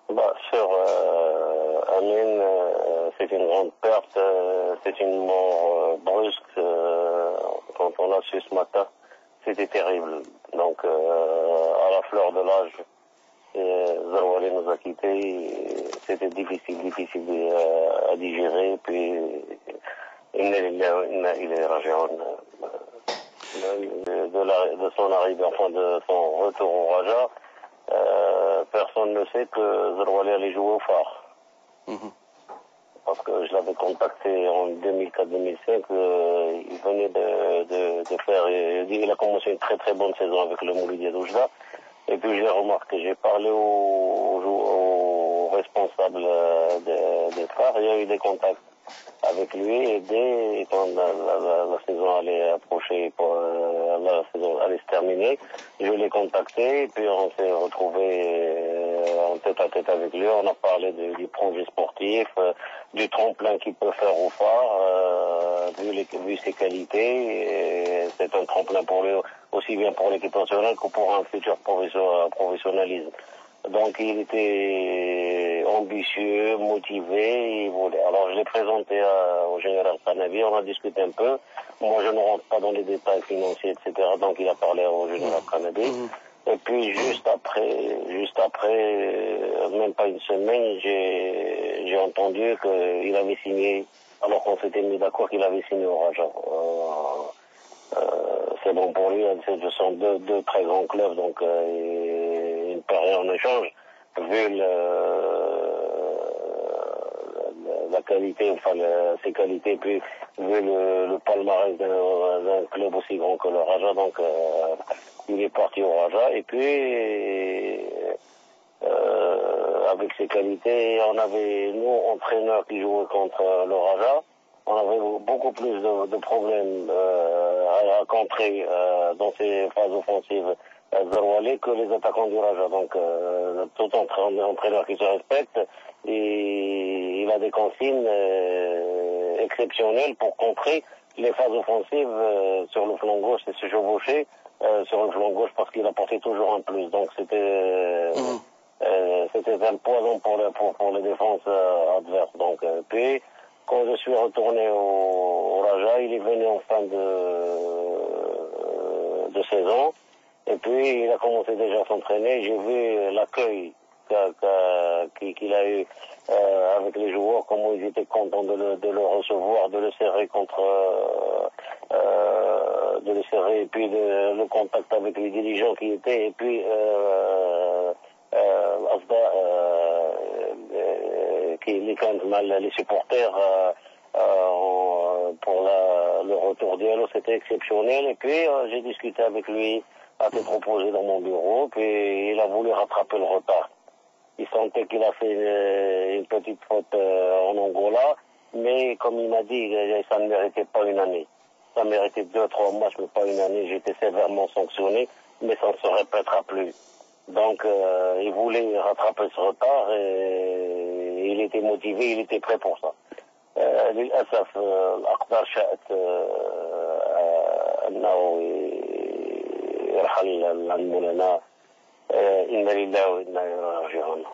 Sur Amin, c'est une grande perte, c'est une mort brusque. Quand on l'a su ce matin, c'était terrible. Donc, à la fleur de l'âge, Zarwali nous a quittés. C'était difficile à digérer. Puis, il est rageant de son arrivée, enfin de son retour au Raja. Personne ne sait que Zarwali allait jouer au phare. Parce que je l'avais contacté en 2004-2005, il venait de faire, il a commencé une très très bonne saison avec le Moulidi d'Oujda. Et puis j'ai remarqué, j'ai parlé aux responsables des phares, il y a eu des contacts avec lui, et dès quand la saison allait approcher, la saison allait se terminer, je l'ai contacté, et puis on s'est retrouvé en tête à tête avec lui, on a parlé du projet sportif, du tremplin qu'il peut faire au phare, vu ses qualités, c'est un tremplin pour lui, aussi bien pour l'équipe nationale que pour un futur professionnalisme. Donc il était ambitieux, motivé, il voulait. Alors je l'ai présenté au général Kanabi, on a discuté un peu. Moi je ne rentre pas dans les détails financiers, etc. Donc il a parlé au général Kanabi. Et puis juste après, même pas une semaine, j'ai entendu qu'il avait signé, alors qu'on s'était mis d'accord qu'il avait signé au Raja. C'est bon pour lui, ce sont deux très grands clubs, donc une période en échange, vu la qualité, enfin ses qualités, puis vu le palmarès d'un club aussi grand que le Raja, donc il est parti au Raja, et puis avec ses qualités, on avait, nous, entraîneurs qui jouaient contre le Raja, on avait beaucoup plus de problèmes à contrer dans ces phases offensives Zarwali que les attaquants du Raja. Donc, tout entraîneur qui se respecte, et il a des consignes exceptionnelles pour contrer les phases offensives sur le flanc gauche et se chevaucher sur le flanc gauche parce qu'il apportait toujours un plus. Donc, c'était un poison pour les défenses adverses. Donc, puis, quand je suis retourné au Raja, il est venu en fin de saison. Et puis, il a commencé déjà à s'entraîner. J'ai vu l'accueil qu'il a eu avec les joueurs, comment ils étaient contents de le recevoir, de le serrer de le serrer, et puis le contact avec les dirigeants qui étaient, et puis les supporters pour le retour d'Yalo, c'était exceptionnel. Et puis j'ai discuté avec lui à tête reposée dans mon bureau, puis il a voulu rattraper le retard. Il sentait qu'il a fait une petite faute en Angola, mais comme il m'a dit, ça ne méritait pas une année. Ça méritait 2-3 matchs, mais pas une année. J'ai été sévèrement sanctionné, mais ça ne se répétera plus. Donc, il voulait rattraper ce retard et il était motivé, il était prêt pour ça. للأسف الأقدار شاءت أنه يرحل عن مولانا إنا لله وإنا إليه راجعون.